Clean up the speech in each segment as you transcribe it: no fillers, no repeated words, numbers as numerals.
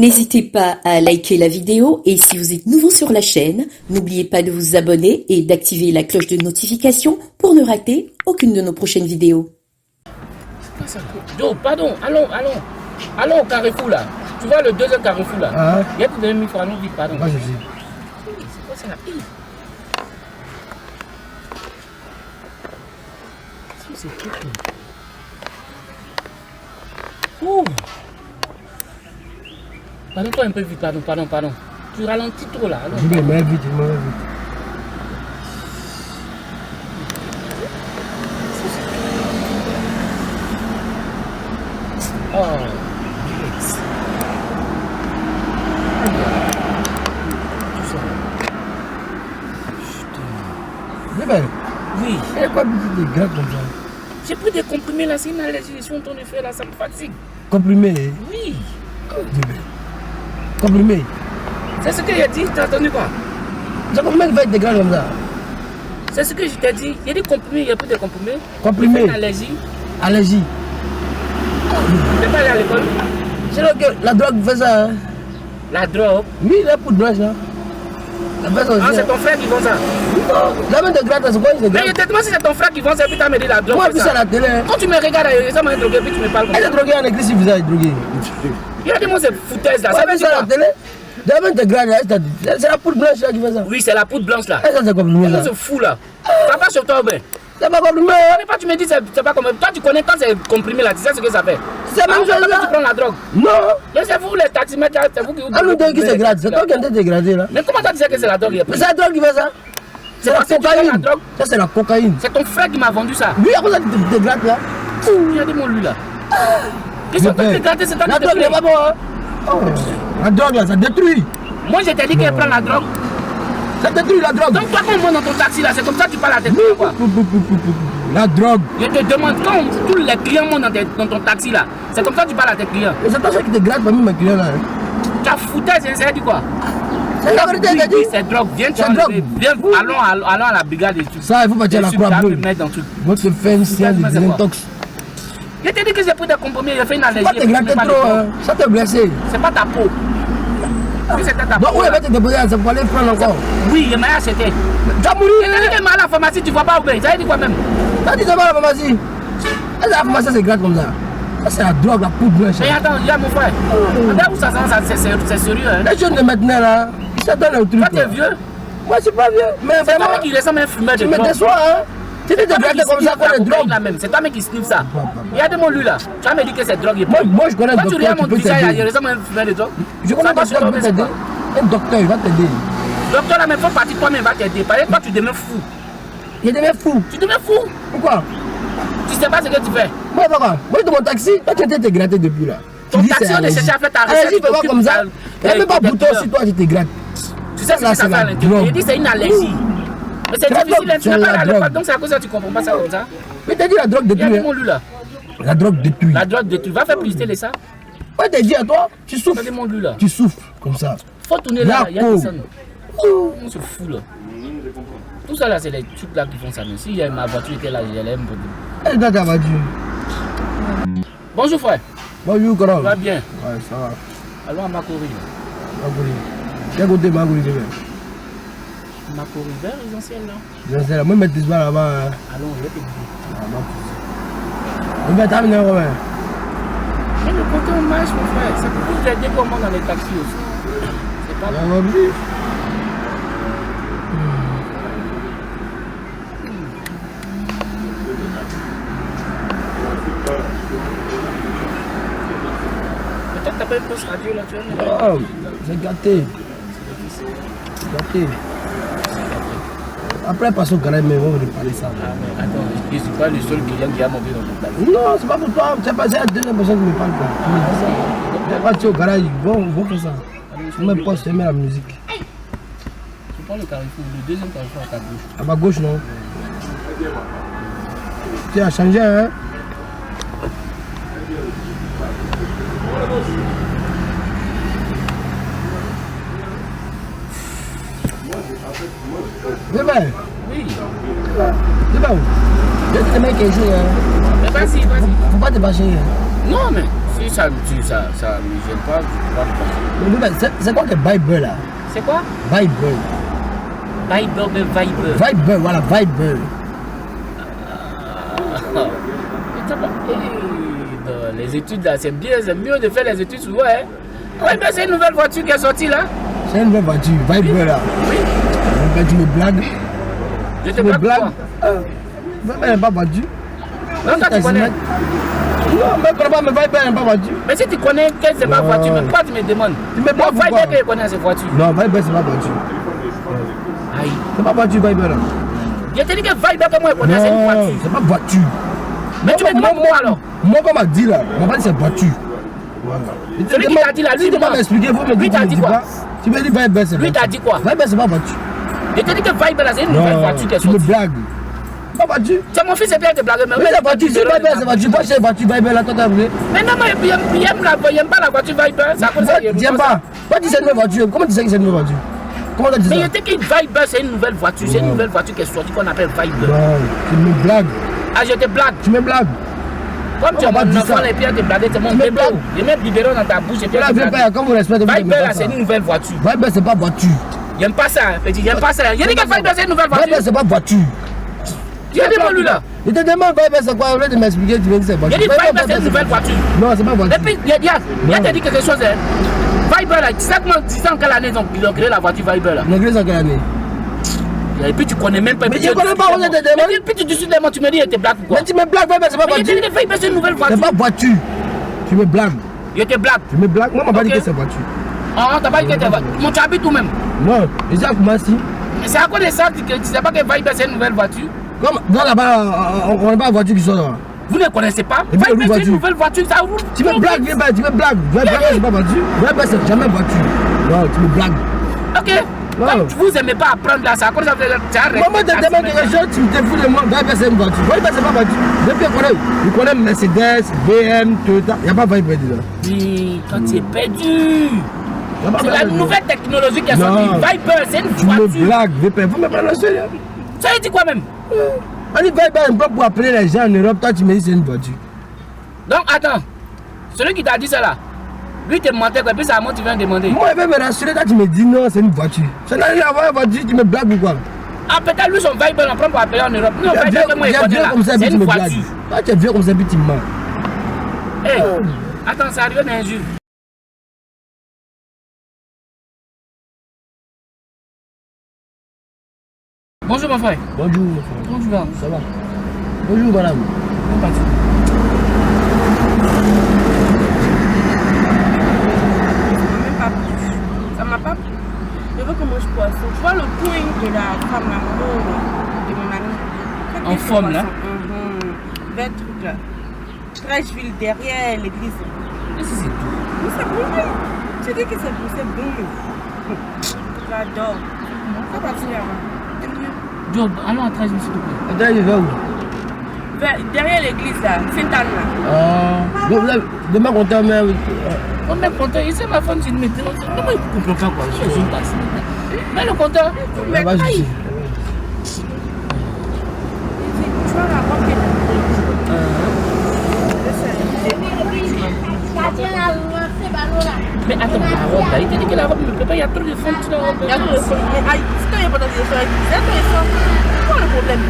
N'hésitez pas à liker la vidéo et si vous êtes nouveau sur la chaîne, n'oubliez pas de vous abonner et d'activer la cloche de notification pour ne rater aucune de nos prochaines vidéos. Yo, pardon, allons au carrefour là. Tu vois le deuxième carrefour là. Ah. Il y a plus de 1000 francs, nous vite, pardon. Moi je dis. C'est quoi ça là? C'est tout. Ouh. Pardon-toi un peu vite, pardon. Tu ralentis trop là. Je vais me vite, je me vite. Oh. Bébé, Oui. il y a pas beaucoup de gars comme ça. J'ai pris des comprimés là, c'est une allergie. Je suis en train de faire là, ça me fatigue. Comprimé. Oui. Bébé. Comprimé. C'est ce que j'ai dit, t'as entendu quoi? Ça comprimé qui va être des gars comme ça. C'est ce que je t'ai dit. Il y a des comprimés, il y a plus de comprimés. Comprimé. Il y a une allergie. Allergie. Tu n'es pas allé à l'école? C'est là que la drogue fait ça. Hein? La drogue. Oui, la poudre blanche là. La fait ça aussi. Ah, c'est hein. ton frère qui vend ça. La main de gratte, c'est quoi? Mais je te demande si c'est ton frère qui vend ça, puis tu as me dit la drogue. Moi, c'est puis ça. ça à la télé. Hein. Quand tu me regardes, ça m'a drogué, puis tu me parles comme Elle ça. est droguée en écrit sur le visage, droguée. Il y a des mots, c'est foutaise là. Ouais, Ça puis veut ça dire à la quoi? télé. La main de gratte, là, c'est la poudre blanche là qui fait ça. Oui, c'est la poudre blanche là. Et ça, c'est comprimé là. C'est fou là. Ça passe sur toi, ben. C'est pas comprimé. Mais pas, tu me dis, c'est pas comme. Toi, tu connais quand c'est comprimé là, tu sais ce que ça fait. C'est la même chose Tu là. prends la drogue. Non. Mais c'est vous les taximètres, c'est vous qui vous. Ah, nous deux qui se gratte. C'est toi qui es en train de te gratter là. Mais comment toi tu sais que c'est la drogue? Mais c'est la drogue qui fait ça. C'est la parce que tu prends la cocaïne. drogue. Ça, c'est la cocaïne. C'est ton frère qui m'a vendu ça. Lui, à cause de te gratte là. Regardez-moi lui là. Qu'est-ce que tu as gardé? C'est toi La qui te drogue n'est plaît. pas bon. Hein. Oh. La drogue là, ça détruit. Moi je t'ai dit qu'elle prend la drogue. Ça détruit la drogue. Donc toi quand on monte dans ton taxi là, c'est comme ça que tu parles à tes clients quoi. La drogue. Je te demande quand tous les clients montent dans ton taxi là, c'est comme ça que tu parles à tes clients. Et c'est toi qui te gratte parmi mes clients là. Hein. Tu as foutu, c'est dit quoi? C'est la vérité, j'ai dit. C'est drogue, viens tu C'est enlever. drogue. Viens, allons à la brigade et tout. Ça, il faut partir à la croix bleue. Mettre dans tout. Votre fin science de l'intox. Je t'ai dit que j'ai pris des compromis, j'ai fait une allergie. Pas te gratter trop, hein. Ça te blessé. C'est pas ta peau. Si c'était ta Donc, peau. où elle va te déposer, c'est pour aller prendre encore. Oui, il m'a acheté. Tu vas mourir. Il a dit que mal à la pharmacie, tu vois pas où bien. Ça veut dire quoi même? T'as dit ça va à la pharmacie. Est-ce que la pharmacie c'est gratte comme ça? Ça, c'est la drogue, la poudre blanche. Mais attends, il y a mon frère. Regarde où ça sent, c'est sérieux. Hein? Les jeunes de maintenant là, ça donne un truc. Toi, t'es vieux. Moi, je suis pas vieux. Mais C'est vraiment, toi qui ressemble à un fumeur de tu me drogue. déçois, hein. Tu te grattes comme ça, quoi, les drogues. C'est toi même qui sniffe ça. Regardez-moi lui là. Tu vas me dire que c'est drogue. Moi, je connais un Quand tu docteur regardes qui mon peut visage, il t'aider. ressemble à un fumeur de drogue. Je connais un docteur qui peut t'aider. Un docteur, il va t'aider. Docteur là, mais faut partir toi-même, va t'aider. Parce que toi, tu deviens fou. Il devient fou. Tu deviens fou. Pourquoi? Tu sais pas ce que tu fais. Moi, pourquoi? Moi, dans mon taxi, toi, tu étais te gratter depuis là. Ton taxi, on est cherché à faire ta recette. Allez-y, fais pas comme ça. Il n'y a même pas bouton si toi, tu te grattes. Tu sais ce que ça c'est fait la à l'intérieur. drogue. Il dit c'est une allergie. Mais c'est La difficile, drogue, tu n'as c'est pas la à l'école, drogue. donc c'est à cause de ça que tu comprends pas ça comme ça. Mais t'as dit la drogue détruit. Regardez-moi Hein? lui là. La drogue détruit. La drogue détruit. Va faire publicité les ça. Ouais, t'as dit à toi, tu souffres. Regardez-moi lui là. Tu souffres comme ça. Faut tourner là, il y a Là, des scènes. On se fout là. Tout ça là, c'est les trucs là qui font ça. Mais si ma voiture était là, j'allais me poser. Elle est dans ta voiture. Bonjour frère. Bonjour, Ça Coral. va bien. Ouais, ça va. Allons à Makori. Magouri. Quel côté Magouri de Makori vers l'essentiel là. Je sais, moi, je mets tes balles là-bas. Hein. Allons, je vais te guider. On va terminer, ouais. Mais le côté on marche mon frère, ça peut plus t'aider comme moi dans les taxis aussi. C'est pas On va vivre. Peut-être t'as pas une poste radio là, tu vois. Oh, c'est gâté. Gâté. Après, passons au garage, mais on va parler ça. Ah mais attends, je suis pas le seul client qui a monté dans ton taxi. Non, c'est pas pour toi. C'est pas la deuxième personne qui me parle. Tu me dis ça. On va partir au garage, vont faire ça. Je mets poste, je mets la musique. Tu prends le carrefour, le deuxième carrefour à ta gauche. À ma gauche, non. Tu as changé, hein? Bébé, Oui. bébé, je te mets quelque chose, hein? Mais vas-y, vas-y. Faut pas te bâcher, hein? Non mais, Si ça me gêne pas, je crois que C'est quoi que Viber là? c'est quoi? Viber. Viber. Viber, voilà, Viber. Les études là, c'est bien, c'est mieux de faire les études souvent. Hein. Ouais, mais c'est une nouvelle voiture qui est sortie là. C'est une nouvelle voiture, Viber là. Oui. Ben, tu me blagues. Je te Tu me blague. blagues. Viber n'est pas voiture. Non, toi, tu connais. Non, mais pas, mais Viber n'est pas voiture. Mais si tu connais qu'elle c'est pas voiture, mais pourquoi tu me demandes? Tu me blagues Moi, pourquoi? Viber que je connais ces voitures. Non, Viber c'est pas voiture. Aïe. C'est pas voiture Viber là. Je te dis que Viber que moi je connais, c'est une Non, voiture. c'est pas voiture. Mais tu me demandes pourquoi alors? Moi, comme m'a dit là, on va dire c'est voiture. Voilà. Celui qui t'a dit là, lui, tu demande. vas m'expliquer, vous me Lui dites, t'a dit quoi? Tu me dis Viber c'est Lui t'a dit quoi? Viber c'est pas voiture. Je te dis que Viber là, c'est une nouvelle voiture qui est tu me sortie. blagues. Pas voiture. C'est mon fils, c'est bien de blaguer, mais Mais la voiture, c'est Viber, c'est voiture. Moi, j'ai voiture Viber là, toi t'as voulu. mais non, mais il aime pas la voiture Viber. C'est à cause de ça qu'il aime J'aime ça. pas. Toi, tu sais une nouvelle voiture. Comment tu sais que c'est une nouvelle voiture? Comment tu as dit Mais ça? je te dis que Viber, c'est une nouvelle voiture. C'est une nouvelle voiture qui est sortie qu'on appelle Viber. Non, tu me blagues. Ah, je te blague. Tu me blagues. Comme tu On es va pas mon dire enfant, ça. et puis te blaguer, c'est mon Tu me bébé. blagues. Je mets le biberon dans ta bouche et puis Là, tu viens blagues. pas, comme vous respectez, vous Viber, ne là, pas c'est ça. une nouvelle voiture. Viber, c'est pas voiture. J'aime pas ça, petit, j'aime pas ça. Je dis que Viber, c'est une nouvelle Viber, voiture. c'est pas voiture. Tu as dit moi lui là. Je te demande Viber, c'est quoi? Au lieu de m'expliquer, tu viens dire c'est Je voiture. dis Viber, c'est une nouvelle voiture. Non, c'est pas voiture. Et puis, il te dit quelque chose. Hein. Viber, là, tu sais en quelle année ils ont créé la voiture Viber là. L'église en quelle année? Et puis tu connais même pas. Mais je connais pas, on est des démons. Et puis tu dis tu me dis, il te blague ou quoi? Mais tu me blagues, Viber, c'est pas Mais je te voiture. dis que Viber, c'est une nouvelle voiture. C'est pas voiture. Tu me blagues. Je te blague. Tu me blagues. Moi, on m'a pas dit Ok. que c'est voiture. Ah, t'as pas dit que t'es voiture. Mon tu habites où même? Non, déjà, comment si? Mais c'est à cause de ça que tu sais pas que Viber, c'est une nouvelle voiture. Comme dans là-bas, on connaît pas la voiture qui sort là. Vous ne connaissez pas? Et puis, Viber, c'est voiture. une nouvelle voiture. Ça roule. Tu me blagues, Viber, tu me blagues. Viber, c'est pas voiture. Viber, c'est jamais voiture. Non, tu me blagues. Ok. Non. Comme vous aimez pas apprendre là, c'est à cause de ça que tu as arrêté. Maman te demande quelque chose, tu te fous de moi. Viber, c'est une voiture. Viber, c'est pas voiture. Depuis, il connaît Mercedes, BM, Toyota. Il n'y a pas Viber dedans. Oui, quand tu es perdu. Il y a pas C'est la Viber dedans. nouvelle technologie qui est Non. sortie. Viber, c'est une Tu me voiture. blagues, Viber. Vous me prenez au sérieux. Ça veut dire quoi même? On dit Viber, un peu pour appeler les gens en Europe. Toi, tu me dis c'est une voiture. Donc attends, celui qui t'a dit ça là, lui te mentait quoi, puis c'est à moi tu viens demander. Moi, il veut me rassurer. Toi, tu me dis non, c'est une voiture. Ça n'a rien à voir avec une voiture. Tu me blagues ou quoi? Ah peut-être lui son Viber on prend pour appeler en Europe. Non, Tu es Viber que moi il connais là, comme ça, c'est puis tu une me blagues. voiture. Toi, tu es vieux comme ça, puis tu me mens. Hey, attends, ça arrive d'injure. Bonjour mon frère. Bonjour. Comment tu vas? Ça va? Bonjour, madame. Bien parti. Même pas plu. Ça m'a pas plu. Je veux qu'on mange poisson. Tu vois le point de la femme, la maman de mon ami. Faites En des forme, là? poissons. Vert truc là. Trècheville derrière l'église. Et si c'est tout? Mais c'est bon. Tu dis que c'est bon. J'adore. Ça va partir là-bas. T'aimes bien? Joe, allons à 13 s'il te plaît. Attends, il va où? Derrière l'église là. Sainte-Anne là. Ah. Demain, on t'a mis. On met le compteur, ici ma femme c'est une météo. Comment il comprend pas quoi? Je suis une taxi. Mets le compteur. On va juger. Tu vois la robe qui est Mais attends, la robe là, il t'a dit que la robe ne plaît pas, il y a trop de fonds sur la robe. il y a tout le fond. Aïe, si tu n'as pas de faire c'est quoi le problème?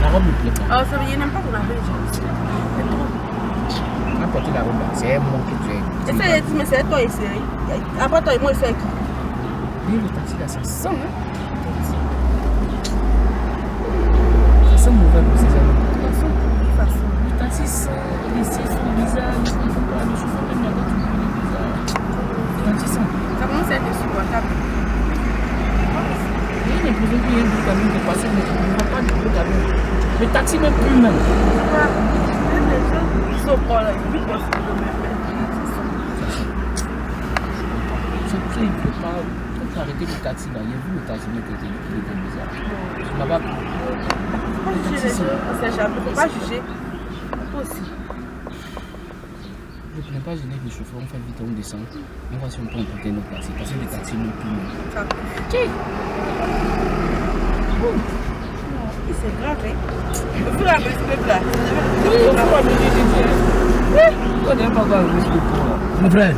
La robe ne plaît pas. Oh, ça veut dire, n'aime pas qu'on avait déjà. C'est trop. Tu as porté la robe là, c'est moi que tu es. Et ça, il dit, mais c'est toi ici. Après toi et moi, c'est qui? Oui, le taxi là, ça sent, hein. Ça sent mauvais pour ces amis. Le taxi sent, les sièges sont bizarres, ils ne font pas, le chauffeur même là-bas, tu vois, il est bizarre. Le taxi sent. Ça commence à être insupportable. Il y a une impression qu'il y a un bout camion qui est passé, mais on ne voit pas du bout camion. Le taxi même plus même. Les gens qui sont pas là, ils vont se C'est pour ça qu'il ne faut pas. Quand tu as arrêté le taxi là, il y a vu le taxi mais qui était bizarre. Tu m'as pas. pas juger les gens, on sait jamais. Faut pas juger. Toi aussi. Je ne plains pas gêner les chauffeurs, on fait vite, on descend. On va si on peut emporter nos taxis, parce que les taxis ne plus même. Ça c'est grave, hein. Au fur et à mesure, là. Oui, au fur et à mesure, Toi, tu n'as pas encore le respect pour moi. Mon frère,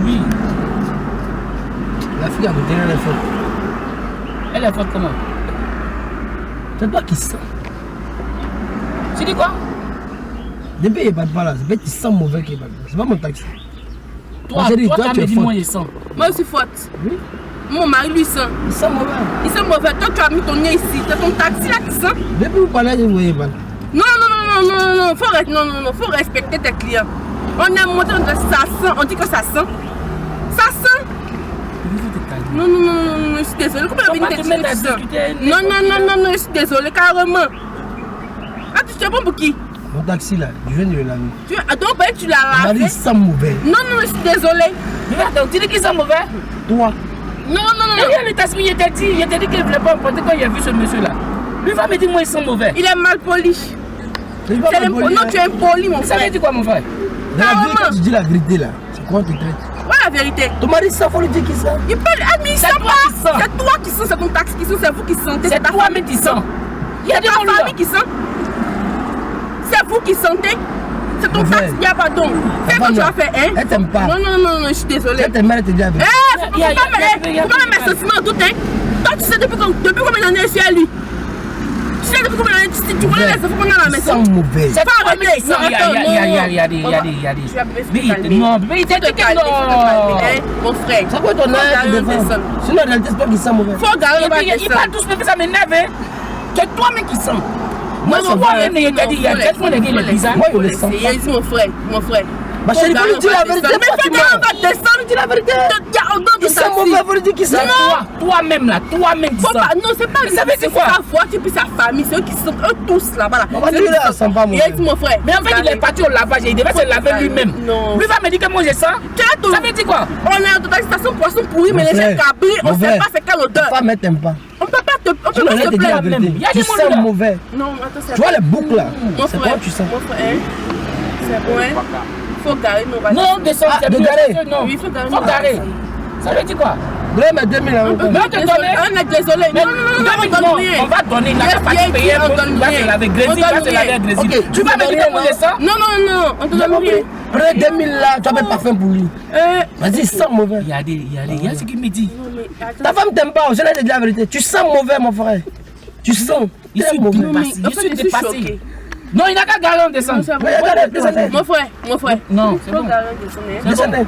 Oui. la fille à côté, elle est forte. Elle est forte comment? C'est toi qui sens. Tu dis quoi? Depuis il ne pas là, c'est pas que tu sens mauvais qu'il est pas. C'est pas mon taxi. Toi, J'ai dit, toi, toi, tu tu as es dit forte. moi, je sens. Moi, je suis forte. Oui. Mon mari, lui, sent. Il sent mauvais. Il sent mauvais. Toi, tu as mis ton nez ici. C'est ton taxi là qui sent. Depuis vous parlez, je ne voyais pas. Non, faut respecter tes clients. On a monté, on dit que ça sent. On dit que ça sent. Ça sent. Non, je suis désolée. Comment On tu va as te dit mettre à que ça? discuter. Non, je suis désolée, carrément. Ah, tu te prends pour qui? Mon taxi là, je viens de le laver. Donc, tu l'as Il m'a dit, lavé. il sent mauvais. Non, je suis désolée. Regarde, tu dis qu'ils sont mauvais? Toi, Non. Regarde, le Tasmi, il t'a dit qu'il ne voulait pas emprunter quand il a vu ce monsieur-là. Lui va me dire, moi, ils sont mauvais. Il est mal poli. je ne vais pas me Non, tu es impoli, mon Ça veut frère. dire quoi, mon frère? Dans la vie, quand tu dis la vérité là, c'est quoi tu traites? Ouais, la vérité. Ton mari, ça faut lui dire qu'il sent. Il parle, mais il C'est sent toi pas. qui sens. C'est toi qui sens, c'est ton taxi qui sent, c'est vous qui sentez. C'est ta toi famille même qui sens. Il y a C'est des ta gens famille qui sent. C'est vous qui sentez. C'est ton Mon taxi, frère. il n'y a pas donc. C'est Ta quand tu femme, as fait, hein? elle t'aime pas. Non, je suis désolée. Elle t'aime mal, elle te dit la vérité. Eh, faut Il y a- pas il y a- mettre mes sentiments en doute, hein? Toi, tu sais depuis combien d'années je suis à lui? Tu sais depuis combien d'années tu connais les infos qu'on a à la Il maison? sent mauvais. C'est Pas toi même arrêter. qui sens. Non, attends, non. Il y a des. Tu vas me laisser Mais calmer. non, mais il t'a dit que Calmer, faut te calmer, non. hein, mon frère. Ça peut être ton Faut âge garder de un défense. dessin. Sinon, en réalité, c'est pas qu'il sent mauvais. Faut garder un Il dessin. parle tous, mais ça m'énerve. Hein. C'est toi-même qui sens. Moi, Non, c'est non, toi-même, il t'a dit, il y a traitement des gars, il est bizarre. Moi, je le sens pas. Dis mon frère. Ma chérie, faut lui dire la vérité. Mais Pourquoi tu fais on mens? va descendre. Dis la vérité. Il sent mauvais, faut lui dire qu'il sent. C'est toi-même là, toi-même qui Faut sens. pas, non, c'est pas Mais ça veut dire c'est quoi? sa voiture puis sa famille, c'est eux qui sont eux tous là-bas. Là. On va C'est dire eux là, qui ça sent pas mauvais. Et dis mon frère. Mais en fait, il est parti au lavage et il devait se laver lui-même. Non. Lui va me dire que moi je sens. Ça veut dire quoi? On est dans la station poisson pourri, mais les gens cabris, on sait pas c'est quelle odeur. Ta femme, elle t'aime pas. On peut pas te Tu vas te dire la même. vérité. Il y a Tu des sens mots là. mauvais. Non, attends, c'est Tu vois les boucles là? mon C'est frère. quoi tu sens? Mon frère, c'est bon, hein? Faut garer nos bagages. Non, descends, Ah, c'est de mieux. garer. Non, Oui, faut garer. faut garer. Ça veut dire quoi? Donne mes 2000 euros. Mais on te donne. On est désolé. Mais Non, on donne rien. on va donner. Il n'a Yes, pas yes, payer on pour donne il va rien. se laver On Grésil, il va donne se laver rien. Grésil. Ok, Tu vas me dire que moi je sens? Non, on te donne rien. Prends 2000 là, tu vas mettre parfum pour lui. Vas-y, sens mauvais. Il y a ce qu'il me dit. Ta femme t'aime pas, je l'ai dit la vérité. Tu sens mauvais, mon frère. Tu sens. Je suis mauvais. dépassé. Je suis dépassé. Non, il n'a qu'à garer en descendre. Mon frère. Non, c'est Faut bon. garer en descendant. Descendez.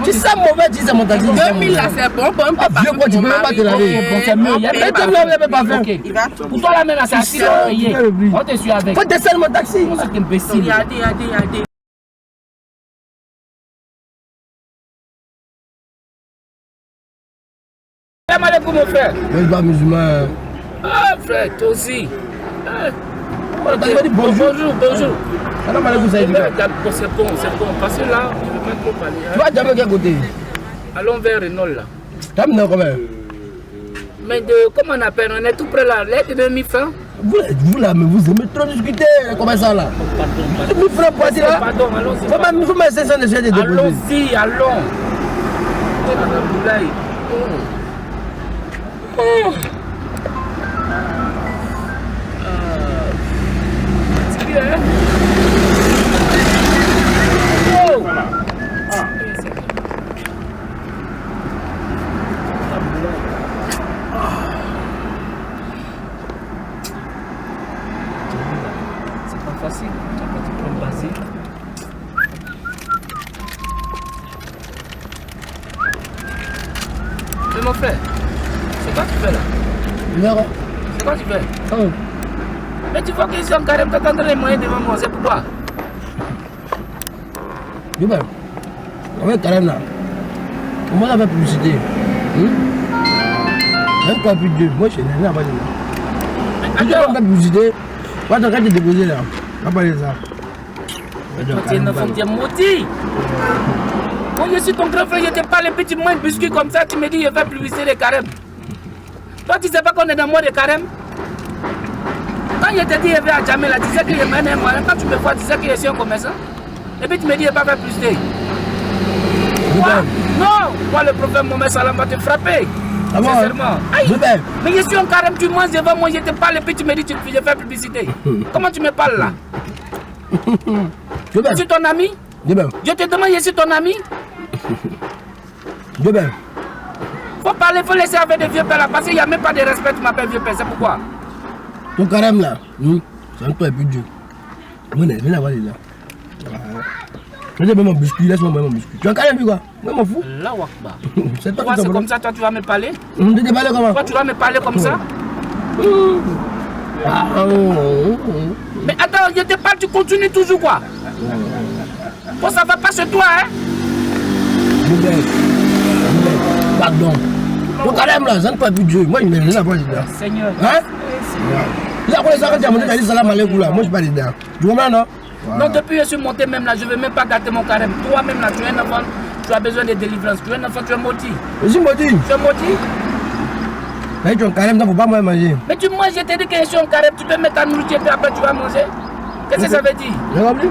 Tu sens mauvais, tu sais mon taxi. 2000 là, c'est bon. Ah, vieux quoi, tu peux même pas te laver. Bon, c'est mieux. Il y a Mais même tu ne l'avais pas fait. Ok. Il va. Pour toi, là, même, là, c'est assis là, oreiller. On te suit avec. Faut descendre mon taxi. C'est imbécile. Regardez. Salam alaikum, mon frère. Mais je suis pas musulman. Ah, frère, toi aussi. Ah. Tu vas dire bonjour. Bonjour. Salam alaikum, ça y est. C'est bon. Parce que là, je ne vais pas trop parler. Tu vas jamais quel côté? Allons vers Renault, là. Tu as mis combien? Mais de, comment on appelle? On est tout près là. L'aide de 1000 francs. Vous là, mais vous aimez trop discuter. Comment ça là? Pardon. 1000 francs pour dire là? Pardon, allons-y. Faut mettre 500 de chèque de déposer. Allons-y, allons. C'est bien, hein? Oh! C'est pas facile. Tu vas te prendre basique. Mais mon frère, c'est quoi que tu fais là? Numéro. C'est quoi que tu fais? Oh. Mais tu vois qu'ils sont carrément t'attendre les moyens devant moi, c'est pourquoi? Bien, on va carrément là. Comment on a fait publicité? Même pas plus de deux. Moi, je suis né là-bas. Tu dois faire publicité. Moi, tu vas te déposer là. On va parler de ça. Tu es un enfant, tu es maudit. Moi, je suis ton grand frère, je te parle un petit moins de biscuits comme ça, tu me dis je vais publicité des carèmes. Toi, tu sais pas qu'on est dans le mois de carême? Quand je te dis je vais à Djamel, tu sais que je mène un moyen. Quand tu me vois, tu sais que je suis un commerçant. Et puis tu me dis je ne vais pas faire publicité. Quoi? Non! Moi, le prophète Mohamed Salam va te frapper. Ah bon? Sincèrement. Aïe. Zubel. Mais je suis en carême, tu manges devant moi, je te parle et puis tu me dis je fais publicité. Comment tu me parles là? Je suis ton ami. Je te demande, je suis ton ami. Faut parler, faut laisser avec des vieux pères là, parce qu'il n'y a même pas de respect, tu m'appelles vieux père, c'est pourquoi. Ton carême là, c'est un peu plus dur. Viens là-bas, là. Laisse-moi mon biscuit, laisse-moi mon biscuit. Tu as un carême, puis quoi? Moi, m'en fous. Là, Wakba. C'est Toi, c'est comme ça, toi, tu vas me parler? Tu te parles comment? Toi, tu vas me parler comme ça? Mais attends, je te parle, tu continues toujours quoi? Bon, ça va pas chez toi, hein? Pardon. Ton carême là, ça ne peut plus Dieu. Moi, je n'ai rien à voir dedans. Seigneur. Hein? Il a ça quand tu as monté, tu as dit salam alaikum là. Moi, je ne suis pas dedans. Tu comprends, non? Non, depuis que je suis monté même là, je ne veux même pas gâter mon carême. Toi-même là, tu es un enfant, tu as besoin de délivrance. Tu es un enfant, tu es maudit. Je suis maudit. Tu es maudit? Mais tu as un carême, il ne faut pas manger. Mais tu manges, je t'ai dit que je suis en carême, tu peux mettre ta nourriture et après tu vas manger. Qu'est-ce que ça veut dire? J'ai compris.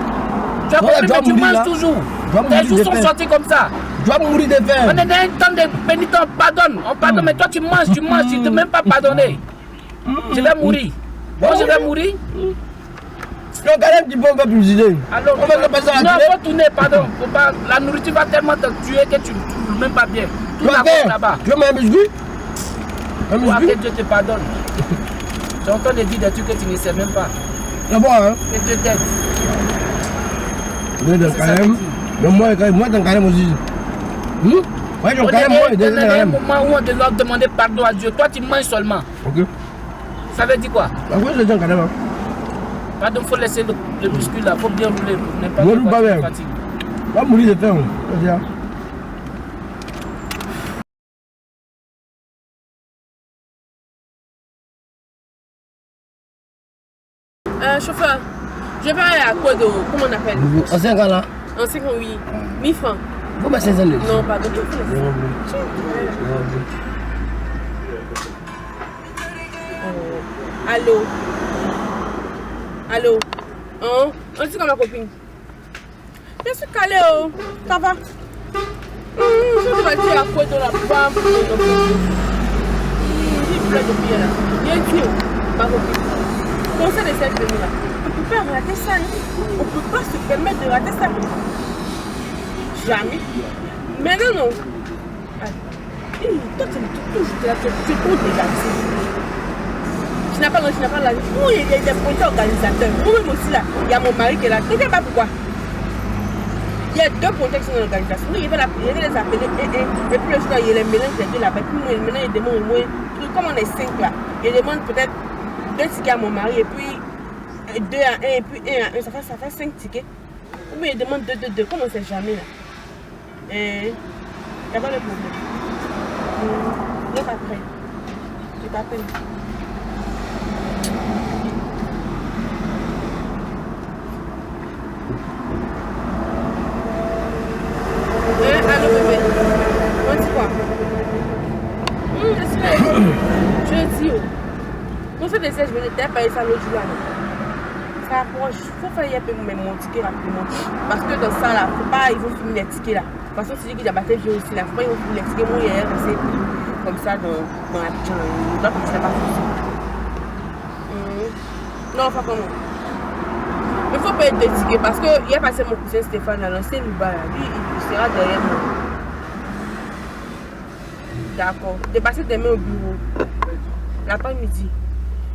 Tu as compris, mais tu manges toujours. Tes jours sont sortis comme ça. Tu vas mourir de faim. On est dans un temps de pénitence, on pardonne. On pardonne, mais toi tu manges, je ne t'ai même pas pardonné. Je vais mourir. Moi je vais mourir. Le carême, tu peux pas plus idée. Alors, on va pas ça. Non, faut tourner, pardon. Faut pas, la nourriture va tellement te tuer que tu ne trouves même pas bien. Tu vas faire là-bas. Tu veux un biscuit? Un biscuit? Que Dieu te pardonne. Tu entends de dire des trucs que tu ne sais même pas. C'est bon, hein? Que Dieu t'aide. Mais dans le carême, moi dans le carême aussi. Ouais, dans le carême, moi, dans le carême. Il y a un moment où on doit demander pardon à Dieu. Toi, tu manges seulement. Ok. Ça veut dire quoi? Pourquoi je dis dans le carême? Pardon, il faut laisser le biscuit là, il faut bien rouler. Ne roule pas bien. Va mourir de faim. Chauffeur, je vais aller à quoi de. Comment on appelle? En 5 ans là? En 5 ans, oui. 1000 francs. Vous m'avez 5 ans. Non, pardon. Allô? Allô? Hein? On dit comme ma copine. Je suis calée, oh. Ça va? Je vais dire à quoi de la femme. Il pleut de bien là. Viens dire, ma copine. Conseil de cette venue là. On ne peut pas rater ça. On ne peut pas se permettre de rater ça. Jamais. Mais non, non. Toi, tu me touches, tu es trop dégagé. Tu n'as pas l'argent. Où il y a des projets organisateurs. Moi-même aussi là, il y a mon mari qui est là. Tu ne sais pas pourquoi. Il y a 2 projets qui sont dans l'organisation. Il va les appeler et puis le soir, il les mélange les deux là-bas. Puis moi, maintenant, il demande au moins, comme on est 5 là, il demande peut-être 2 tickets à mon mari et puis 2 à 1 et puis 1 à 1. Ça fait 5 tickets. Ou bien il demande 2. Comme on ne sait jamais là. Il n'y a pas de problème. Il n'est pas prêt. Je t'appelle. Allô bébé. On dit quoi? Je suis là. Je dis. On fait des sièges, je vais te payer ça l'autre jour là. Ça approche. Il faut faire un peu mon ticket rapidement. Parce que dans ça là, faut pas, ils vont finir les tickets là. De toute façon, tu dis qu'il y a battu vieux aussi là. Faut pas ils vont finir les tickets. Moi, il y a resté comme ça dans la pigeon. Il doit commencer à pas faire ça. Non, pas comment. Il faut payer 2 tickets parce qu'il y a passé mon cousin Stéphane à l'ancien Luba. Lui, il sera derrière moi. D'accord. De passer tes mains au bureau. L'après-midi.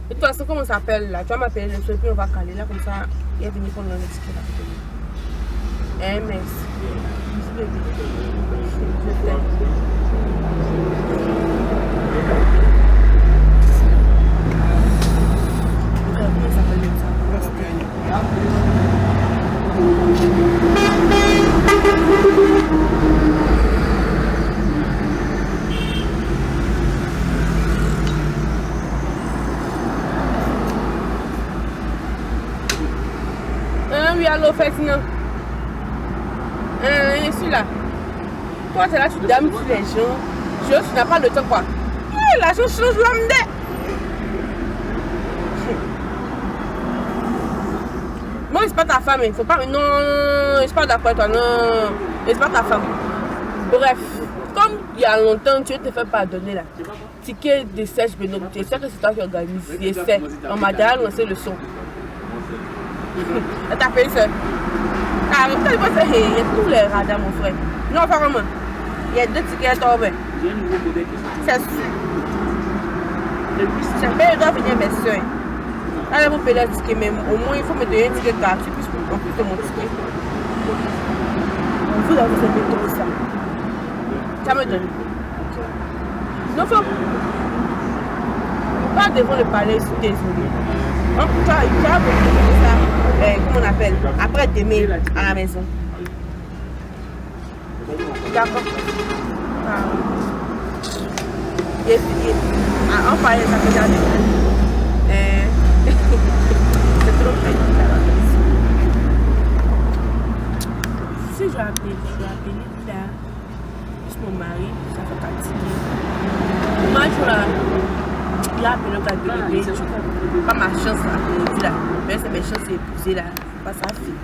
De toute façon, comment ça s'appelle là? Tu vas m'appeler le soir, puis on va caler là, comme ça, il est venu prendre le ticket là. Merci. Bisous bébé. Je t'aime. Comment ça s'appelle ça? Oui, allô, Ferdinand. Je suis là. Toi, tu es là, tu dames sur les gens. Tu n'as pas le temps, quoi. L'argent change l'âme d'être. Bon, c'est pas ta femme, il faut pas. Non, je suis pas d'accord avec toi, non. C'est pas ta femme. Bref, comme il y a longtemps, tu te fais pardonner là. Ticket de sèche Benoît, tu sais que c'est toi qui organise. On m'a déjà lancé le son. Elle t'a payé ça. Ah, mais il y a tous les radars, mon frère. Non, apparemment. Il y a 2 tickets tombés. J'ai un nouveau modèle qui est sorti. C'est sûr. J'appelle, je dois venir mes soeurs. Allez, vous payez le ticket, mais au moins, il faut me donner un ticket gratuit en plus de mon ticket. Vous avez fait ça. Ça me donne. Non, faut. Pas devant le palais, je suis désolée. Tu as ça, comment on appelle, après demain à la maison. D'accord. On parlait de ça déjà. C'est trop fait. Si je vais appeler là, juste mon mari, ça fait fatiguer. Moi, je là. Il a appelé le gars de bébé. Pas ma chance là. Mais c'est mes chances d'épouser là. Pas sa fille.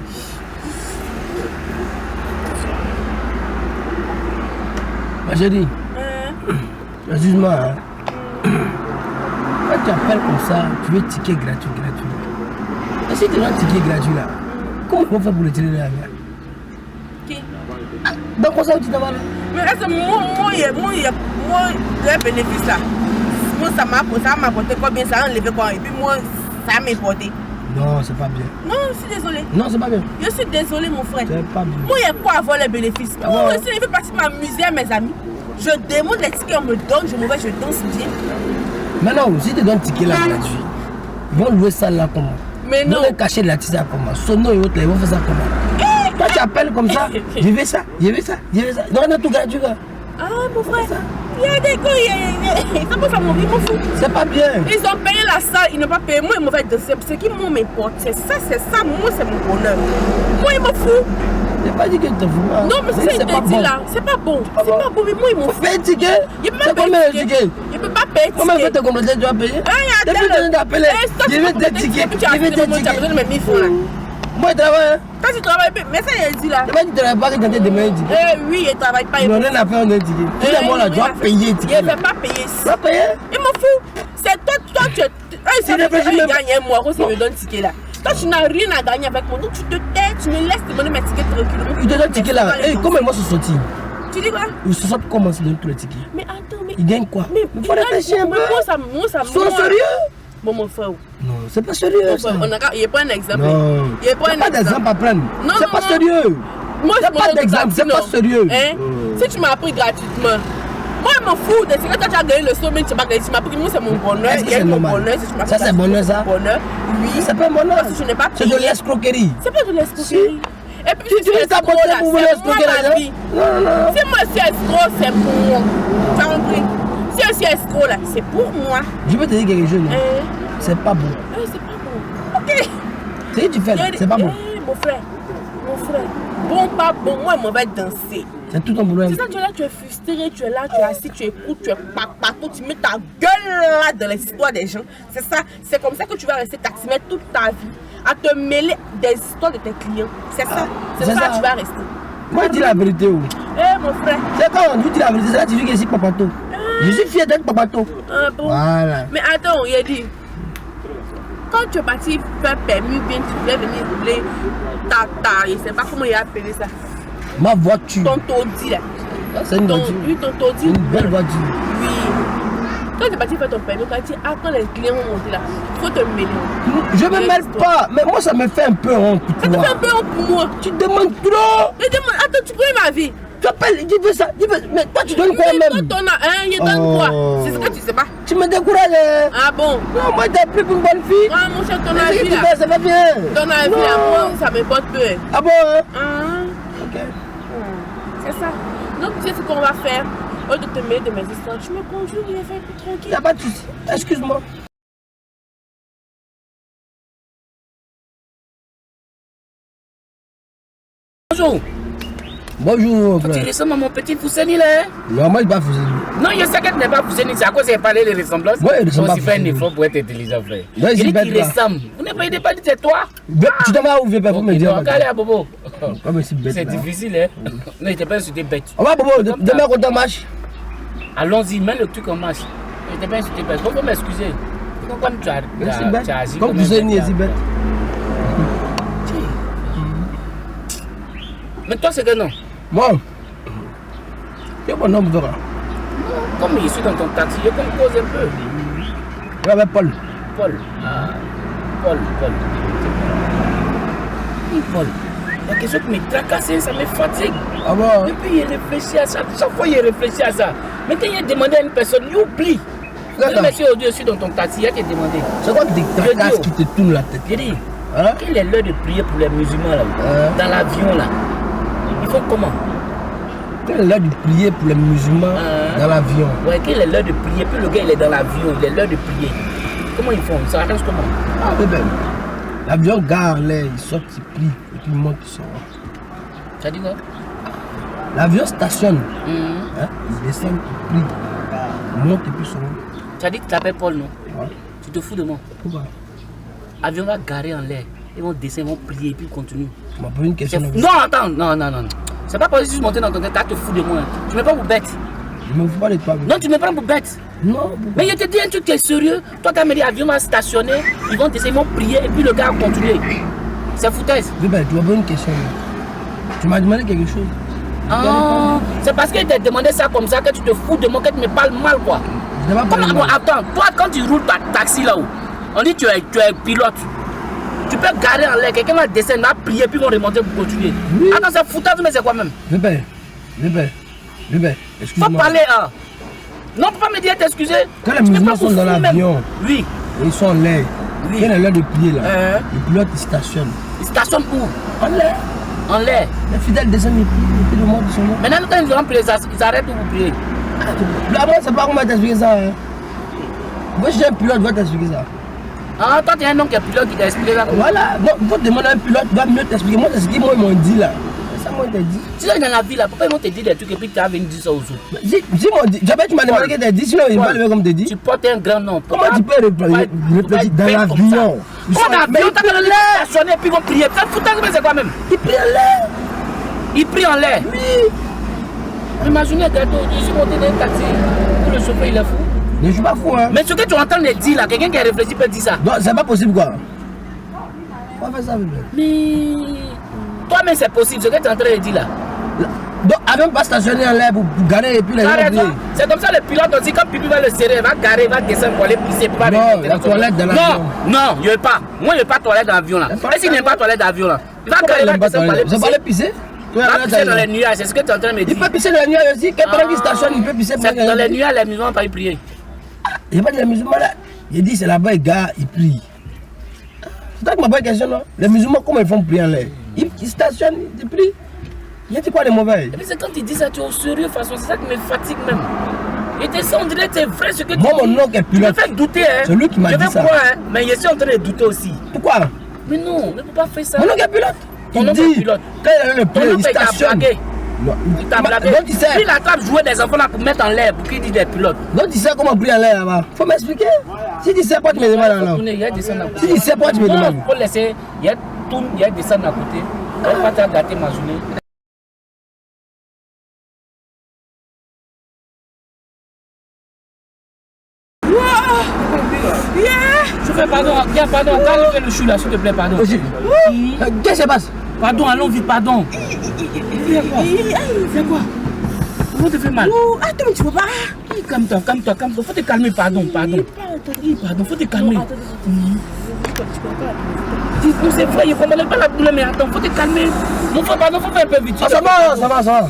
Ma chérie, excuse-moi. Hein. Quand tu appelles comme ça, tu veux ticket gratuit. Et si tu as un ticket gratuit là, comment on fait pour le tirer là? Qui? Donc comme ça, tu t'en vas là. Mais est-ce que moi, le bénéfice là, moi, ça m'a apporté combien, ça a enlevé quoi, et puis moi, ça a m'importé. Non, c'est pas bien. Non, je suis désolée. Non, c'est pas bien. Je suis désolée, mon frère. C'est pas bien. Moi, il y a quoi avoir les bénéfices? Moi aussi, je veux partir m'amuser à mes amis. Je demande les tickets, on me donne, je me vais, je danse bien. Maintenant, si tu donnes un ticket là gratuit, ils vont louer ça là comment? Mais non. Ils vont cacher l'artiste là comment? Sono et autres, ils vont faire ça comment? Toi, tu appelles comme ça, je veux ça. Non, on a tout gratuit là. Ah, mon frère, il y a des couilles, ça peut faire mon vie, mon fou. C'est pas bien. Ils ont payé la salle, ils n'ont pas payé. Moi, ils m'ont fait danser. Ce qui m'importe, c'est ça, moi, c'est mon bonheur. Moi, ils m'en foutent. J'ai pas dit que tu te fous pas. Non, mais c'est ça, il dit là, c'est pas bon. C'est pas bon, mais moi, ils m'en foutent. Fais un ticket. Il peut pas C'est payer combien le le ticket? Il peut pas payer le Comment ticket. tu te compléter, tu vas payer? Depuis que tu viens d'appeler, je vais te ticket. Je vais te ticket. Moi, je travaille. Toi, tu travailles, mais ça, il dit là. Demain, tu ne travailles pas que tu as demain un ticket. Oui, il travaille pas. Non, rien à faire, on a un ticket. Tu sais, moi, là, je dois payer le ticket. Il ne fait pas payer. Tu vas payer? Il m'en fout. C'est toi, tu gagnes un mois, si me donne ticket là. Toi, tu n'as rien à gagner avec moi. Donc, tu te tais, tu me laisses te donner mes tickets tranquillement. Il te donne le ticket là. Comment ils vont se sortir? Tu dis quoi? Ils se sortent comment ils donnent tous les tickets? Mais attends, mais. Ils gagnent quoi? Mais il faut réfléchir un peu. Moi, ça Sois sérieux? Bon, mon frère. Non, c'est pas sérieux ça. Il n'y a pas un exemple. Non. Il n'y a pas pas d'exemple à prendre. Non, c'est pas sérieux. Moi, il n'y a pas d'exemple, c'est pas sérieux. Hein? Si tu m'as appris gratuitement, moi, je m'en fous. C'est quand tu as gagné le sommet, tu m'as gagné. Tu m'as appris, moi, c'est mon bonheur. Est-ce que c'est normal? Ça, c'est bonheur, ça? Oui. C'est pas un bonheur. Parce que je n'ai pas C'est de l'escroquerie. C'est pas de l'escroquerie. Et puis, si tu es escroc là, c'est moi ma vie. Non. Si moi, je suis escroc, c'est pour moi. Tu as compris? Si je suis escroc là, c'est pour moi. Je peux te dire quelque chose, non? C'est pas bon. C'est pas bon. Ok. C'est ce que tu fais là, c'est pas bon. Mon frère. Bon, pas bon, moi, je vais danser. C'est tout ton problème. C'est ça, tu es là, tu es frustré, tu es là, tu es assis, tu écoutes, tu es partout, tu mets ta gueule là dans les histoires des gens. C'est ça, c'est comme ça que tu vas rester taximètre toute ta vie, à te mêler des histoires de tes clients. C'est ça, c'est ça que tu vas rester. Moi, je dis la vérité. Mon frère. C'est quand on dit la vérité, c'est là que tu dis que je suis Papato. Je suis fier d'être Papato. Bon. Voilà. Mais attends, il a dit, quand tu es parti faire permis, bien tu voulais venir rouler ta, je ne sais pas comment il a appelé ça. Ma voiture. Ton taudis là. C'est une voiture. Oui, ton taudis. Une belle voiture. Oui. Quand tu es parti faire ton permis, quand les clients vont monter là, il faut te mêler. Je me mêle pas, mais moi ça me fait un peu honte pour toi. Ça te fait un peu honte pour moi. Tu demandes trop. Mais demande, attends, tu connais ma vie. Tu appelles, il veut ça, mais toi tu donnes quoi même? Il donne quoi? C'est ce que tu sais pas. Tu me décourages. Ah bon? Non, moi t'es plus une bonne fille. Ah mon cher, ton avis là. Ça va bien. Ton avis là, moi ça me porte peu. Ah bon? Ok. C'est ça. Donc tu sais ce qu'on va faire. Au lieu de te mêler de mes histoires, tu me conduis, il est fait plus tranquille. Y'a pas de soucis. Excuse-moi. Bonjour. Bonjour, frère. Tu ressembles à mon petit Fousseni là? Non, moi je ne pas Fousseni. Non, je sais que tu n'es pas Fousseni, c'est à cause de parler les ressemblances. Oui, il ressemble pas. à Tu fais un effort pour être intelligent, frère. Ouais, il dit qu'il ressemble. Vous n'avez pas dit c'est toi? Tu t'en vas où? Viens pas me dire. Allez à Bobo. C'est difficile, hein? Non, il n'était pas insulté bête. On va, Bobo, demain quand on marche. Allons-y, mets le truc en marche. Il n'était pas insulté bête. Pourquoi m'excuser? Comme tu as agi. Comme Fousseni est si bête. Mais toi, c'est quel nom? Moi, c'est mon nom, Vera. Comme je suis dans ton taxi, je peux me cause un peu. Je m'appelle Paul. Paul. Ah, Paul. Paul. La question qui me tracasse, ça me fatigue. Ah bon? Et puis il réfléchit à ça. Chaque fois il réfléchit à ça. Maintenant il a demandé à une personne, il oublie. Le monsieur aujourd'hui je suis dans ton taxi, il a te demandé. C'est quoi qui te tracasse, qui te tourne la tête? J'ai dit, Hein? quelle est l'heure de prier pour les musulmans là? Dans l'avion là. Ils font comment? Quelle est l'heure de prier pour les musulmans dans l'avion? Ouais, quelle est l'heure de prier? Puis le gars il est dans l'avion, il est l'heure de prier. Comment ils font? Ça arrange comment? Ah, bébé. L'avion gare l'air, il sort, il plie, et puis il monte, il sort. Ça dit quoi? L'avion stationne, hein? Il descend, il plie, il monte et puis il sort. Tu as dit que tu t'appelles Paul, non? Ouais. Tu te fous de moi? Pourquoi? L'avion va garer en l'air. Ils vont descendre, ils vont prier et puis ils continuent. Tu m'as posé une question. Non, attends, non. C'est pas parce que je suis monté dans ton tête, tu te fous de moi. Tu me prends pour bête. Je me fous pas de toi. Non, tu me prends pour bête. Non, Mais je te dis un truc qui est sérieux. Toi, tu as mis l'avion va stationner, ils vont descendre, ils vont prier et puis le gars va continuer. C'est foutaise. bébé, tu m'as posé une question. Tu m'as demandé quelque chose. Ah, c'est parce qu'il t'a demandé ça comme ça que tu te fous de moi, que tu me parles mal, quoi. Je n'ai pas parlé mal. Attends, toi, quand tu roules ta taxi là-haut, on dit que tu es pilote. Tu peux garer en l'air, quelqu'un va descendre, va prier, puis ils vont remonter pour continuer. Oui. Attends, c'est foutage, mais c'est quoi même? Bébé, Faut excuse-moi. parler, hein. Non, faut pas me dire t'excuser. Quand les musulmans sont dans l'avion, oui, et ils sont en l'air, Oui. quelle est l'heure de prier là? Le pilote il stationne. ils stationnent où? En l'air. En l'air. Les fidèles descendent et prient, et puis le monde ils sont là. Maintenant, quand ils vont prier, ils arrêtent où vous priez. Là, moi, c'est pas comment t'expliquer ça. Hein. Moi, j'ai un pilote, va t'expliquer ça. Ah, toi, tu es un homme qui est pilote qui t'a expliqué ça. Voilà, bon, il faut demander à un pilote, va mieux t'expliquer. Moi, c'est ce qu'ils m'ont dit là. C'est ça, moi, il t'a dit. Tu es dans la vie là, pourquoi ils vont te dire des trucs et puis tu as venu dire ça aux autres? J'avais tu m'as demandé qu'il t'a dit, sinon il va lever comme t'as dit. Tu portes un grand nom. Comment tu peux réfléchir dans l'avion? Comment dans l'avion, tu as l'air stationné et puis ils vont prier. Ça foutage, mais c'est quoi même? Il prie en l'air. Ils prient en l'air. Oui. Imaginez, gâteau, je suis monté dans un taxi. Le chauffeur, il est fou. Mais je suis pas fou, hein. Mais ce que tu entends de dire là, quelqu'un qui a réfléchi peut dire ça. Non, c'est pas possible quoi. On va faire ça, bébé. Mais toi-même, c'est possible. Ce que tu es en train de dire là. Donc, avion pas stationné en l'air pour garer et puis les gens Arrête, prier. c'est comme ça le pilote aussi, quand Pipi va le serrer, il va garer, il va descendre pour aller pisser. Pour aller Non, la toilette dans l'avion. Non, il n'y a pas. Moi, il n'y a pas de toilette dans l'avion là. Et s'il n'y a pas de toilette dans l'avion là, il va garer, il va descendre pour aller Vous allez pisser. pisser? Il va pisser dans les nuages, c'est ce que tu es en train de me Il dire. peut pisser dans les nuages aussi. Quelqu'un qui stationne, il peut pisser C'est dans les nuages, les musulmans ne pas y prier. Il n'y a pas de les musulmans là. Il dit c'est là-bas, les gars, ils prient. C'est toi qui m'as posé la question, non? Les musulmans, comment ils font prier en l'air? Ils stationnent, ils prient. Il a dit quoi de mauvais? Et puis c'est quand tu dis ça, tu es au sérieux, façon, c'est ça qui me fatigue même. Et t'es ça, on dirait que c'est vrai ce que tu dis. Moi, mon oncle est Tu me pilote. fais douter, hein. C'est lui qui m'a dit ça. Je vais croire, hein, mais je suis en train de douter aussi. Pourquoi? Mais non, ne peux pas faire ça. Mon oncle est pilote. Ton Il oncle est dit, pilote. quand il a le Ton pilote, il oncle t'a stationne. blagué. Non, Il t'a blagué. donc il sait. Puis il attrape jouer des enfants là pour mettre en l'air, pour qu'il dise des pilotes. Donc il sait comment prier en l'air là-bas. Faut m'expliquer. Si tu sais pas, tu me demandes alors. Il y a descendre à côté. Si tu sais pas, tu me Non, demandes. faut laisser, il y a tout, il y a descendre à côté. Elle va te gâter ma journée. Je fais pardon, viens, pardon, quand il fait le chou là, s'il te plaît, pardon. Aussi. Qu'est-ce qui se passe? Pardon, allons vite, pardon. Fais quoi? Pourquoi te fait mal? Attends, mais tu peux pas. Calme-toi, calme-toi, calme-toi. Faut te calmer, pardon, pardon. Pardon, faut te calmer. Non, c'est vrai, il ne comprend pas la douleur, mais attends, faut te calmer. Mon frère, pardon, faut faire un peu vite. Ah, ça va, ça va, ça va.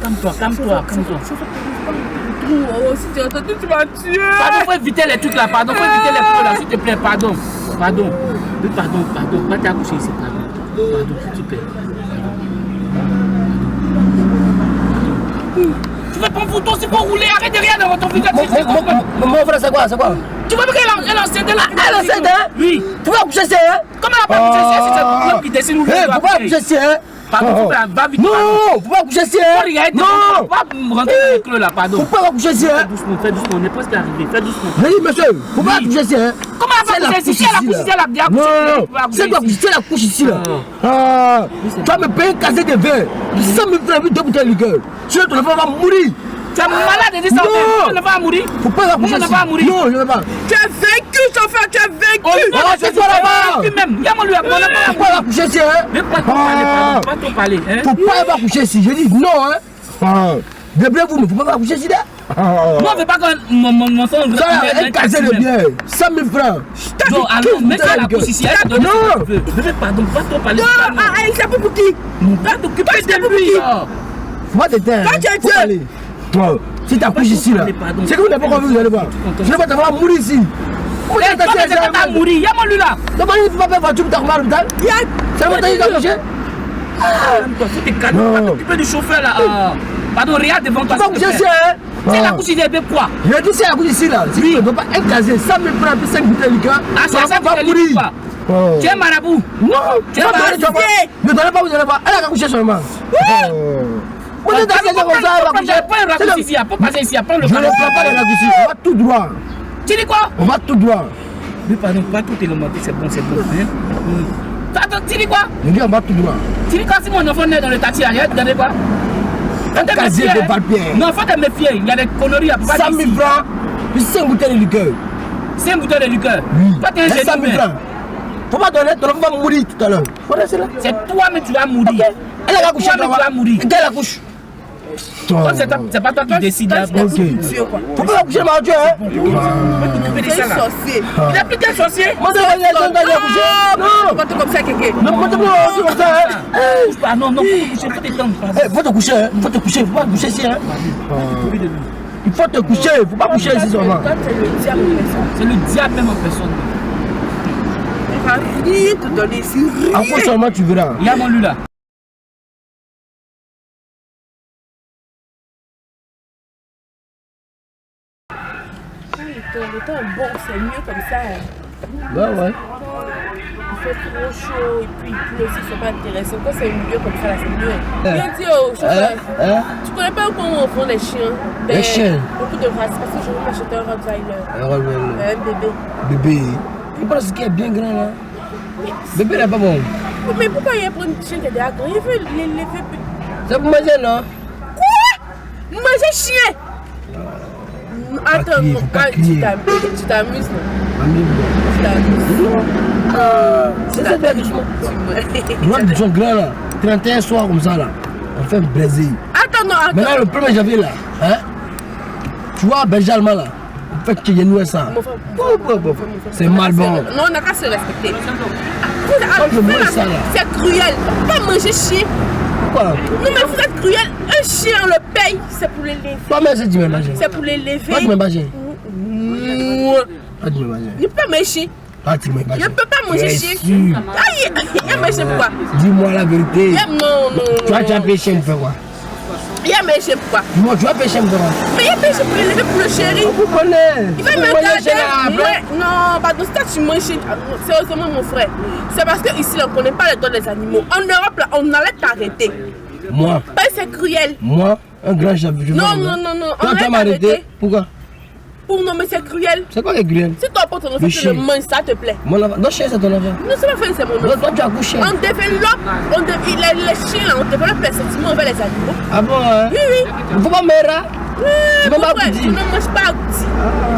Calme-toi, calme-toi, calme-toi. Oh, si tu as entendu, tu m'as tué. Pardon, faut éviter les trucs là, pardon, faut éviter les trucs là, s'il te plaît, pardon. Pardon. Oui, pardon, pardon. Va t'accoucher ici, pardon. Pardon, s'il te plaît. Tu veux pas me foutre aussi pour rouler, arrête de rien dans ton visage. Mon frère, c'est quoi? C'est quoi? Tu vois qu'elle enceinte là? Elle est enceinte, hein? Oui. Tu vas coucher, c'est hein? Comment elle a pas couché si c'est le club qui décide où Eh, faut pas coucher, c'est hein? Pardon, va vite. Non, faut pas coucher, c'est hein? Non! Va me rentrer dans le club là, pardon. Faut pas coucher, c'est hein? Fais doucement, on est presque arrivé, fais doucement. Oui, monsieur, faut pas coucher, c'est hein? Comment elle va coucher ici? Elle a couché ici, elle a bien couché. Non, c'est toi qui la couche ici là. Ah, tu vas me payer un casier de verre. 100 000 francs, 2 bouteilles de liqueur. Sinon, ton enfant va mourir. Tu es malade de dire ça, on ne va pas mourir. Faut pas la coucher On ne ici. va pas mourir. Non, je ne vais pas. Tu as vaincu, chauffeur, tu as vaincu. Oh, c'est toi là-bas. lui-même. Y'a mon lui à mon Pourquoi elle va coucher ici, hein? Mais pas trop parler, pardon. Pas trop parler, hein. Faut pas elle va coucher ici. Je dis non, hein. Débrouillez-vous, mais faut pas coucher ici, là. Moi, on veut pas que mon son. Ça, elle casse le bien. 100 000 francs. Non, alors, mets ça à la couche ici. Elle te donne ce que tu veux. Mais pardon, pas trop parler. Non, il s'est pour qui? Va t'occuper de lui. Faut pas t'éteindre. Toi, tu es Faut Dieu. aller. Toi, si t'as couché ici, là. C'est que vous n'avez pas connu, vous allez voir. Je ne vais pas t'avoir mourir ici. Vous Eh, toi, mais c'est pas mourir. Y'a mon lui là. non, mais il ne faut pas faire voiture pour t'avoir à l'hôpital. C'est bon, t'as dit d'as couché. Toi, faut te calmer. Va t'occuper du chauffeur là. Pardon, regarde devant toi. Tu vas coucher ici, hein. C'est la couche ici, elle fait quoi? Je dis, c'est la couche ici, là. Si tu ne peux pas écraser 100 000 francs plus 5 bouteilles de liqueur, Ah, c'est ça va que tu mourir. dis pas. Tu es marabout. Non, Tu vas pas ne donnez pas, vous allez voir. Elle a qu'à coucher seulement. Vous êtes assis comme ça, elle va coucher. Pas un raccourci ici, pas passer ici, prends le Je ne prends pas les raccourcis, on va tout droit. Tu dis quoi? On va tout droit. Mais pardon, pas tout élémentaire, c'est bon, c'est bon. Attends, tu dis quoi? Je dis on va tout droit. Tu dis quoi si mon enfant naît dans le taxi, il y a des quoi? Un casier de papier. Non, faut te méfier, il y a des conneries à pas 100 000 francs, puis 5 bouteilles de liqueur. 5 bouteilles de liqueur. Oui. Toi, t'es un 100 000 génie. francs. Faut pas donner, ton enfant va mourir tout à l'heure. Faut rester là. C'est toi, mais tu vas mourir. Elle a qu'à coucher, Toi, mais tu vas mourir. Quelle la couche? Toi, c'est pas toi qui décides. Ok. Faut pas la coucher, ma Dieu, hein? C'est un sorcier. Il n'a plus qu'un sorcier. Moi, je vais aller coucher. Non! Pas comme ça, Kéké. Non, moi, je vais comme ça, hein? Non, non, faut te coucher, faut t'étendre. Faut te coucher, hein? Faut te coucher, faut pas coucher ici, hein? Il faut te coucher, faut pas coucher ici seulement. Toi, c'est le diable en personne. C'est le diable même en personne. Il va rien te donner ici. En quoi seulement tu verras? Il y a mon lui là. Le temps est bon, c'est mieux comme ça. Ouais. Il fait trop chaud et puis il pleut aussi, c'est pas intéressant. Quand c'est mieux comme ça, là, c'est mieux. Viens dire au chauffeur, tu connais pas comment on prend les chiens? Les chiens? Beaucoup de races, parce que je veux m'acheter un Rottweiler. Un bébé. Bébé. Il pense qu'il est bien grand là. Bébé n'est pas bon. Mais pourquoi il prend un chien qui est déjà grand? Il veut les faire plus. C'est pour manger, non? Quoi? Manger chien? Attends, crier, faut pas crier. tu t'amuses, non? Amigo. Tu t'amuses. C'est ça, doucement. Moi, ils sont grands là. 31 soirs comme ça là. On fait un plaisir. Attends, non, attends. Maintenant, le 1er janvier là. Hein? Tu vois, Belge allemand là. On fait qu'il y ait nous ça. C'est mal bon. Non, on n'a qu'à se respecter. là. C'est cruel. Pas manger chien. Pourquoi? Non, mais vous êtes cruel. Un chien, on le paye. C'est pour les lever. Toi-même, c'est tu m'as mangé. C'est pour les lever. Toi, tu m'as mangé. Il ne peut pas manger. Tu m'as mangé. Il ne peut pas manger chien. Aïe, il mange pourquoi? Dis-moi la vérité. Non. Tu as pêché pour faire quoi? Il a pêché pourquoi? Dis-moi, tu as pêché pour faire quoi? Mais il a pêché pour les lever pour le chéri. Vous connaissez. Il va me regarder. Non, pardon, c'est toi qui manges. Sérieusement, mon frère. C'est parce qu'ici, on ne connaît pas les droits des animaux. En Europe, là, on allait t'arrêter. Moi? Parce que c'est cruel. Moi, un grand chef. Non. Toi, tu vas m'arrêter. Pourquoi? Pour non, mais c'est cruel. C'est quoi qui est cruel? Si toi, pour ton enfant, tu le manges, ça te plaît. Mon enfant. Non, chien, c'est ton enfant. Non, c'est pas fait, c'est mon Non, enfant. toi, tu as couché. On développe, les chiens, là, on développe les sentiments envers les animaux. Ah bon, hein? Oui. Il faut pas m'aider. Tu Mon m'as pas frère, dit. je ne mange pas goûti.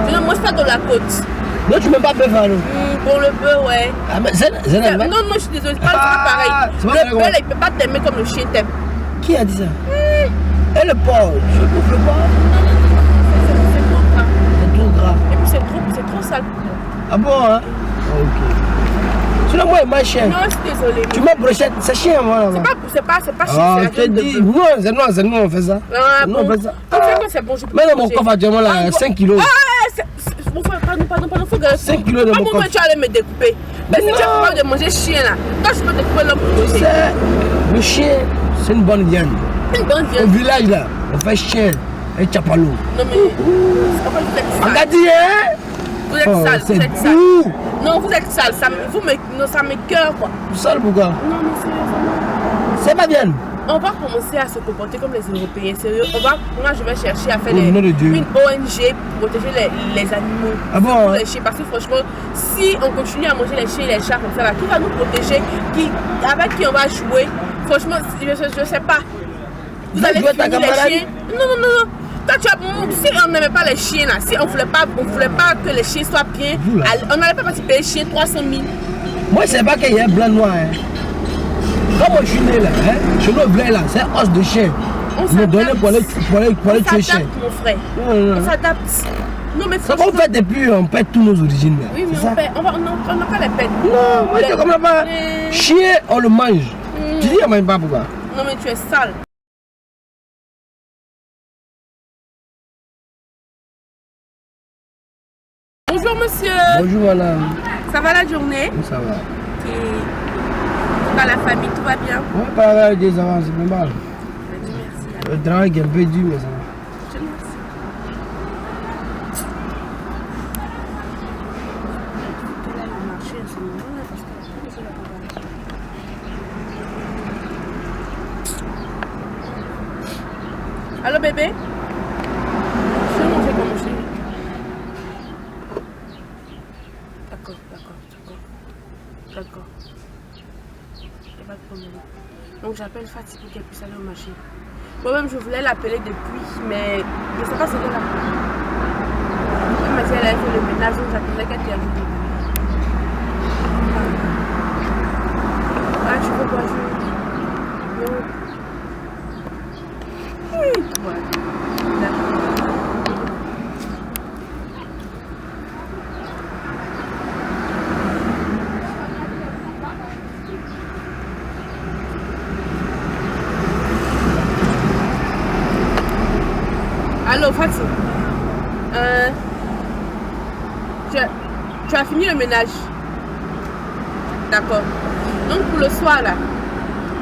Je ne mange pas de la côte. Non, tu m'aimes pas bœuf, alors. Pour le bœuf, ouais. Ah, mais c'est un animal. Non, je suis désolée, c'est pas pareil. c'est pas Le pareil, bœuf, il ne peut pas t'aimer comme le chien t'aime. Qui a dit ça? Et le porc? Je bouffe le porc. C'est trop gras. C'est trop gras. Et puis c'est trop sale pour moi. Ah bon, hein? Ok. Sinon, moi, il m'a chien. Non, je suis désolée. Tu m'as brochette, c'est chien, moi, là-bas. C'est pas chien, Ah, c'est je la te viande de dis. bœuf. Non, c'est nous, on fait ça. Ah, Non, on bon. fait ça. Tu sais quoi, c'est bon, je peux Mais dans mon manger. coffre, actuellement, là, Ah, 5 kilos. Mon frère, pardon, faut que 5 kilos de à un mon moment, coffre. tu allais me découper. Mais si tu es capable de manger chien là, toi je peux découper l'homme pour manger. Le chien, c'est une bonne viande. Une bonne Au viande. village, là, on fait chien et chapalou. Non mais, en fait, vous êtes On sale. a dit, hein? Vous êtes sale, c'est vous êtes sale. fou. Non, vous êtes sale, ça m'écoeure quoi. Sale pourquoi? Non mais sérieusement. C'est ma viande. On va commencer à se comporter comme les Européens, sérieux. Moi je vais chercher à faire Au nom de Dieu. une ONG pour protéger les animaux. Ah bon, Pour hein? les chiens. Parce que franchement, si on continue à manger les chiens et les chats comme ça, là, qui va nous protéger? Avec qui on va jouer? Franchement, je sais pas. Vous allez jouer ta finir les camarade? chiens? Non. Toi, si on n'aimait pas les chiens là, si on voulait pas que les chiens soient bien, Vous, là. on n'allait pas participer les chiens 300 000. Moi, je ne sais pas qu'il y a un blanc noir. Hein. Quand moi je suis né là, hein, chez nous, blanc là, c'est un os de chien. On me donnait pour aller tuer chien. Mon frère. On s'adapte. Non, mais ça qu'on fait depuis, on perd tous nos origines. Là. Oui, mais on n'a pas les pètes. Non, moi je comprends pas. Chien, on le mange. Tu dis, on ne mange pas pourquoi? Non, mais tu es sale. Bonjour monsieur. Bonjour madame. Ça va la journée? Oui, ça va. Ok. Tout va la famille, tout va bien? Oui, pas la des avances, c'est pas mal. Merci. Le travail est un peu dur, mais ça va. Je te remercie. Allô bébé? Je vais manger comme chérie. D'accord. Y'a pas de problème. Donc j'appelle Fatih pour qu'elle puisse aller au marché. Moi-même je voulais l'appeler depuis, mais je ne sais pas ce qu'elle a. Elle m'a dit qu'elle avait fait le ménage, donc j'attendais qu'elle termine. Ah, tu veux quoi? Non. Oui, toi. Allô, Fatih. Tu as fini le ménage? D'accord. Donc pour le soir là,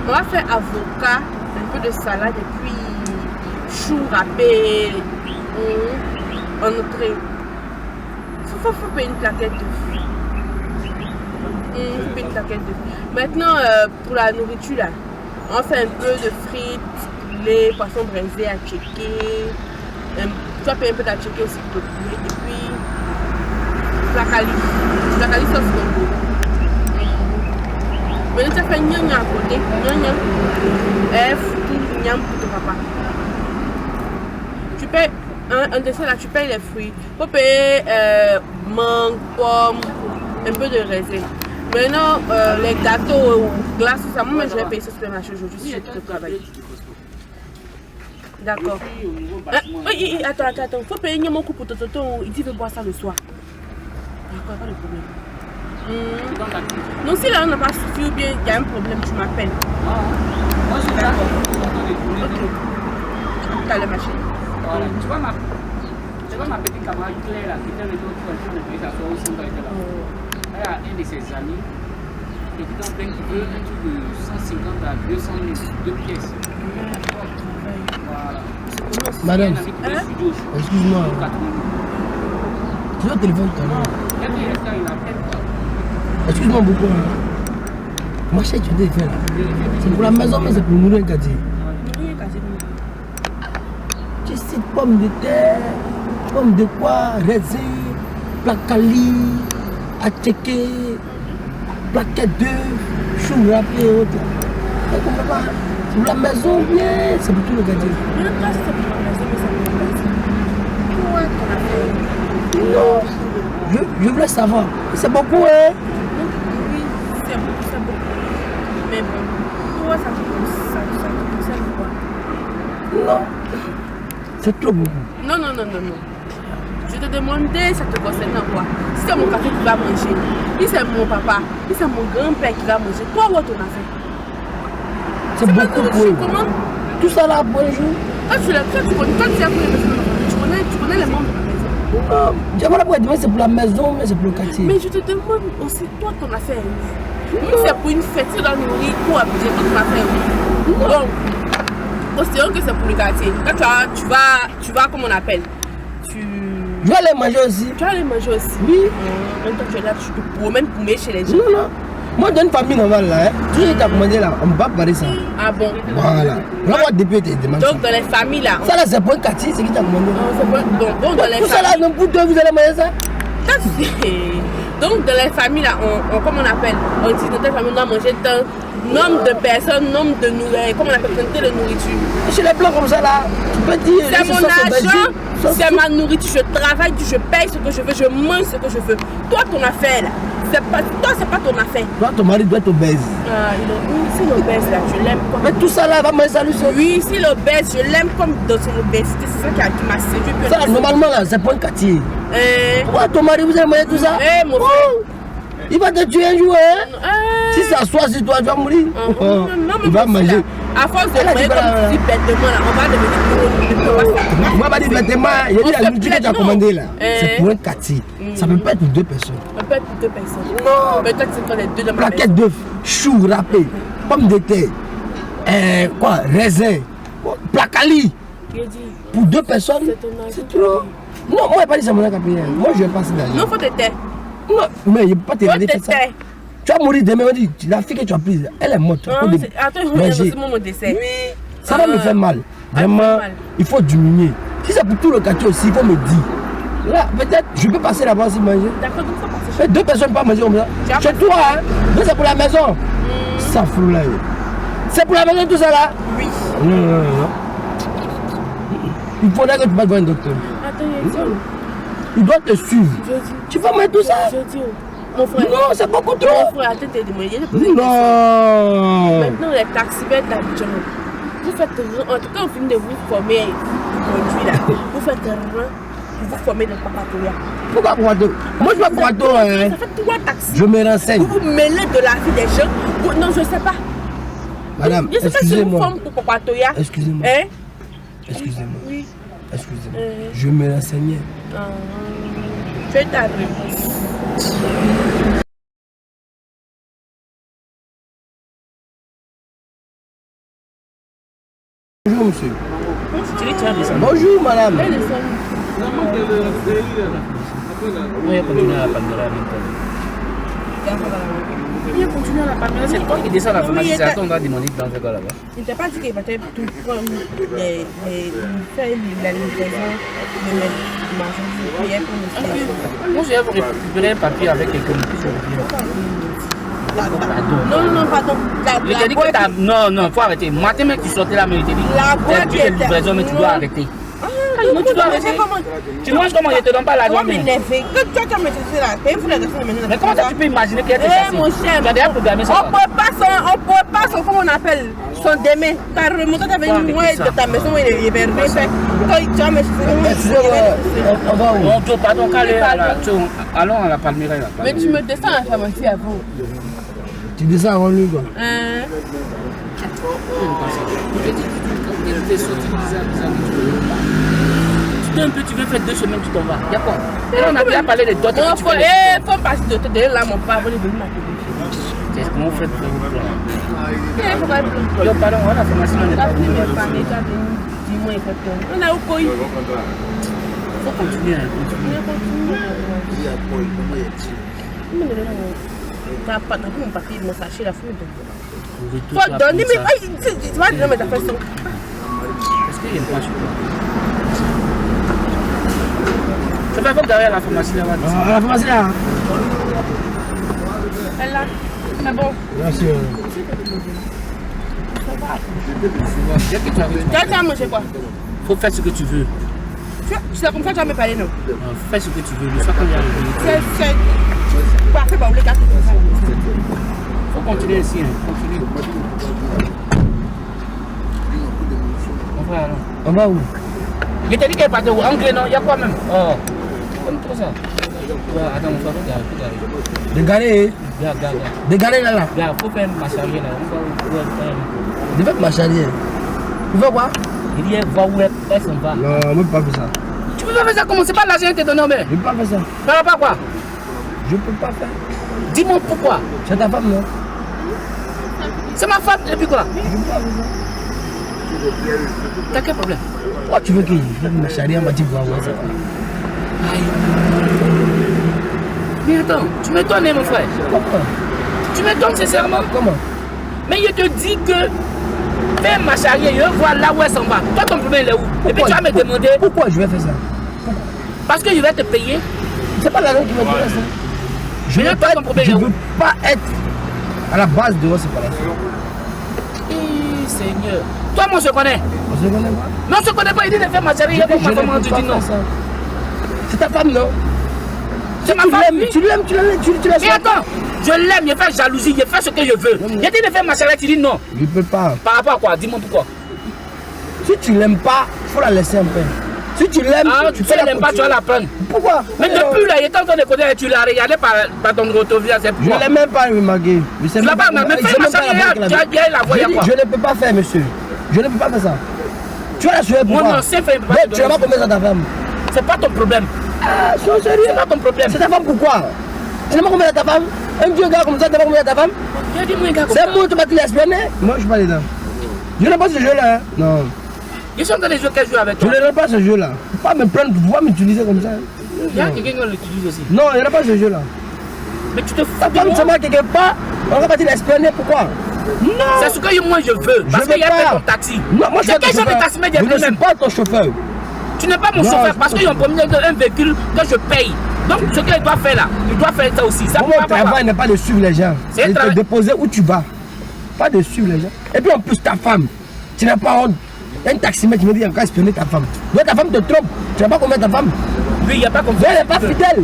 on va faire avocat, un peu de salade et puis chou râpé en entrée. Faut payer une plaquette de fruits. Faut payer une plaquette de fruits. Maintenant pour la nourriture là, on fait un peu de frites, poulet, poisson braisé à checker. Tu vas payer un peu d'atchecker aussi pour le poulet. Et puis la cali sauce Congo. Maintenant tu as fait gnagna à côté. Gnagna. Foutou, gnam pour ton papa. Tu payes un dessert là, tu payes les fruits. Il faut payer mangue, pomme, un peu de raisin. Maintenant les gâteaux ou glaces, tout ça, moi je vais payer ce supermarché aujourd'hui si je te travaille. D'accord. Oui, attends. Il faut payer mon coup pour ton tonton. Il dit qu'il veut boire ça le soir. D'accord, pas de problème. Non, si là on n'a pas suffi ou bien il y a un problème, tu m'appelles. Moi je suis d'accord. Ok. T'as le machin. Voilà. Tu vois ma petite camarade Claire là, qui était le docteur de payer sa soirée aussi. Elle a un de ses amis. Et qui est en train qui veut un truc de 150 à 200 000, 2 pièces. Voilà. Madame, excuse-moi. Tu as le téléphone tout à l'heure. Excuse-moi beaucoup. Moi, je sais que tu devais faire là. C'est pour la maison, mais c'est pour nourrir un quartier. Tu cites pommes de terre, pommes de pois, raisin, placali, attiqué, plaquette d'œufs, chou râpé et autres. Tu comprends pas? C'est pour la maison, bien, c'est pour tout le quartier. Non, je voulais savoir. C'est beaucoup, hein? Oui, c'est beaucoup. Mais bon, toi, ça te concerne quoi? Non, c'est trop beaucoup. Non. Je te demandais, ça te concerne quoi? Si c'est mon café qui va manger, si c'est mon papa, si c'est mon grand-père qui va manger, toi, où ton affaire? C'est beaucoup pour eux. Tout ça là pour un jour. Ah, tu as pris, tu connais les membres de la maison. Non, j'aimerais pas dire c'est pour la maison, mais c'est pour le quartier. Mais je te demande aussi, toi, ton affaire. C'est pour une fête, tu dois nourrir pour abuser ton affaire. Bon, considérons que c'est pour le quartier. Quand tu vas, comment on appelle? Je vais aller manger aussi. Tu vas aller manger aussi? Oui. Maintenant, tu es là, tu te promènes pour mettre chez les gens. Non. Moi, dans une famille normale là, tout ce que tu as commandé là, on ne va pas parler ça. Ah bon? Voilà. Là, moi, depuis, tu demandes. Donc, dans les familles là. Ça là, c'est pour un quartier, c'est qui t'a commandé. Bon, dans les tout ça là, familles. donc vous deux, vous allez manger ça? Donc, dans les familles là, comment on appelle? On dit dans telle famille, on doit manger tant nombre de personnes, nombre de nourriture, comment on appelle, quantité de nourriture. Chez les blancs comme ça là, tu peux dire. C'est mon argent, c'est ma nourriture, je travaille, je paye ce que je veux, je mange ce que je veux. Toi, ton affaire là, Toi, c'est pas ton affaire. Toi, ton mari doit être obèse. Ah, si l'obèse là, je l'aime comme. Mais tout ça là, va manger ça lui seul. Oui, si l'obèse, je l'aime comme dans son obésité. C'est ça qui m'a séduit. Ça, normalement là, c'est pour un quartier. Pourquoi ton mari vous avez mangé tout ça? Mon frère. Il va te tuer un jour, hein? Si ça soit sur toi, tu vas mourir. Il va manger. À force de manger comme tu dis bêtement là, on va devenir. Moi, je vais dire bêtement, il y a la nourriture que tu as commandée là. C'est pour un quartier. Ça peut pas être pour 2 personnes. Ça peut être pour 2 personnes. Non. Mais toi, tu prends les 2 dans ma maison. Plaquette d'œufs, choux râpés, pommes de terre, quoi, raisin, placali. Pour 2 personnes, c'est trop. Non, moi, je n'ai pas dit ça mon capitaine. Moi, je vais passer là. Non, faut te taire. Non, mais je ne peux pas te regarder faire ça. Tu vas mourir demain, on dit, la fille que tu as prise, elle est morte. Attends, je vais manger mon dessert. Oui, ça va me faire mal. Vraiment, il faut diminuer. Si c'est pour tout le quartier aussi, il faut me dire. Là, peut-être, je peux passer là-bas si manger. D'accord, donc ça passe. Mais 2 personnes pas manger comme ça. Chez toi, hein. Mais c'est pour la maison. Ça fout là. C'est pour la maison tout ça là? Oui. Non. Il faudrait que tu vas voir un docteur. Attends, il doit te suivre. Tu vas mettre tout ça? Mon frère. Non, c'est beaucoup trop. Mon frère, attends, non. Maintenant, les taxis-bêtes d'Abidjan, vous faites rien. En tout cas, on finit de vous former aujourd'hui là. Vous faites rien pour vous former de papatoya. Pourquoi Papato? Moi, je ne vois pas Papato. Ça fait 3 taxis. Je me renseigne. Vous vous mêlez de la vie des gens. Non, je ne sais pas. Madame, je sais pas si vous formez pour papatoya. Excusez-moi. Hein? Excusez-moi. Oui. Excusez-moi. Je me renseignais. Tu es ta réponse. Bonjour, monsieur. Bonjour, madame. Oui, continuez à la Palmera maintenant. Il a continué à la Palmera. C'est toi qui descends la pharmacie. C'est à toi qu'on va demander dans ce cas là-bas. Il ne t'a pas dit qu'il va tout prendre faire la livraison de mes marchandises. Moi, je vais récupérer un papier avec quelqu'un qui Non, pardon. Il dit que non, faut arrêter. Matin, mais tu sortais là, mais il te dit tu es livraison, mais tu dois arrêter. Non, tu dois arrêter. Tu manges comment je te donne pas l'argent. Mais quand tu as métissé là, mais comment tu peux imaginer qu'il y a des choses? Mon cher, tu as déjà programmé ça. On ne peut pas son, comment on appelle, son démé. Tu as remonté avec une moelle de ta maison, il est bien fait. Quand tu as métissé, on va où? Non, pardon, allons à la Palmera. Mais tu me descends à la pharmacie avant. Tu descends avant lui quoi? Un peu, tu veux faire 2 semaines, tu t'en vas. Il y a quoi? On a déjà parlé de d'autres. Il faut passer de te donner là, mon père, vous venir m'appeler. C'est comment on fait pour vous Il faut pas le Yo, pardon, on a fait ma semaine. Dis-moi, il faut on a au coi. Il faut continuer. T'as pas mon papier, mon sachet, la foule. Faut donner, mais tu vas donner ta façon. Est-ce qu'il y a une planche? Ça va comme derrière la pharmacie là-bas. La pharmacie là. Elle là. C'est bon. Merci. Tu as mangé quoi? Faut faire ce que tu veux. C'est comme ça que tu vas me parler, non? Fais ce que tu veux. Le soir quand il y a le c'est parfait, bah, on les gars. Faut continuer ici. Continue. On va où? Je t'ai dit qu'elle partait où? Anglais, non? Il y a quoi même? Oh. Comme tout ça. Attends, mon frère, regarde. Dégalé. Regarde. Dégalé là. Regarde, faut faire ma charrière là. Je vais ma charrière. Tu veux quoi? Il dit, va où elle s'en va. Non, je ne peux pas faire ça. Tu peux pas faire ça comment? C'est pas l'argent que tu te donne, mais. Je ne peux pas faire ça. Ça va pas quoi? Je ne peux pas faire. Dis-moi pourquoi. C'est ta femme, non? C'est ma femme, et puis quoi? Je ne peux pas faire ça. T'as quel problème? Pourquoi tu veux qu'il fasse ma charrière m'a dit voir ça? Aïe. Mais attends, tu m'étonnes, mon frère. Comment? Tu m'étonnes sincèrement. Comment? Mais je te dis que fais ma charrière, je vois là où elle s'en va. Toi, ton problème, il est où? Et puis tu vas me demander. Pourquoi je vais faire ça? Parce que je vais te payer. C'est pas l'argent qui me paye ça. Je ne veux pas être à la base de votre séparation. Seigneur. Toi, moi, on se connaît. On se connaît pas? Non, on se connaît pas. Il dit de faire ma charrière. Il y a ma femme, tu dis non. C'est ta femme, non? C'est ma femme. Tu l'aimes, tu l'as. Mais attends, je l'aime, il fait jalousie, il fait ce que je veux. J'ai dit de faire ma charrette, il dit non. Je peux pas. Par rapport à quoi? Dis-moi pourquoi. Si tu l'aimes pas, il faut la laisser un peu. Si tu l'aimes, tu l'aimes pas, tu vas la prendre. Pourquoi? Mais depuis là, il est en train de côté, tu l'as regardé par ton rotovia, c'est Je pourquoi. ne l'ai même pas remarqué. Tu l'as pas, mais fais ma charrette, tu as bien la voix, quoi. Je ne peux pas faire, monsieur. Je ne peux pas faire ça. Tu as la souhaité pour moi. Non, c'est fait. Tu n'as pas combien à ta femme. C'est pas ton problème. Ah, sois sérieux. C'est pas ton problème. C'est ta femme pourquoi? Tu n'as pas combien à ta femme? Un vieux gars comme ça, tu n'as pas combien à ta femme? C'est moi, tu m'as dit l'espionner? Moi, je suis pas dedans. Je n'ai pas ce jeu-là. Hein. Non. Je suis en train de jouer quel jeu avec toi? Je n'ai pas ce jeu-là. Faut pas me prendre pour pouvoir m'utiliser comme ça. Il y a quelqu'un qui l'utilise aussi. Non, il n'y a pas ce jeu-là. Mais tu te fous Ta de femme, moi. c'est moi quelque part. On va pas dire l'espionner, pourquoi? Non. C'est ce que moi je veux. Parce qu'il y a pas ton taxi. Non, moi je C'est quel genre de taxi, mais je ne suis pas ton chauffeur. Tu n'es pas mon chauffeur parce qu'ils ont promis un véhicule que je paye. Donc ce qu'il doit faire là, il doit faire ça aussi. Ça Mon travail n'est pas de suivre les gens. C'est de te déposer où tu vas. Pas de suivre les gens. Et puis en plus ta femme, tu n'as pas honte. Un taximètre qui me dit encore espionner ta femme. Donc ta femme te trompe. Tu n'as pas combien ta femme? Oui, il n'y a pas confiance. Elle n'est pas fidèle.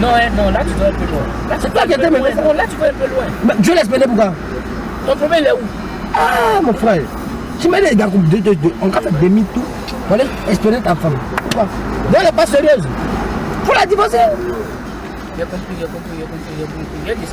Non, non, là tu dois un peu loin. Là C'est toi qui étais maintenant. Non, là tu vas un peu loin. Mais Dieu l'espionner pourquoi? Ton problème il est où? Ah mon frère. Tu m'as dit on va faire demi-tour. On va espionner ta femme. Pourquoi? Donc elle n'est pas sérieuse. Faut la divorcer. J'ai compris. Il y a des gens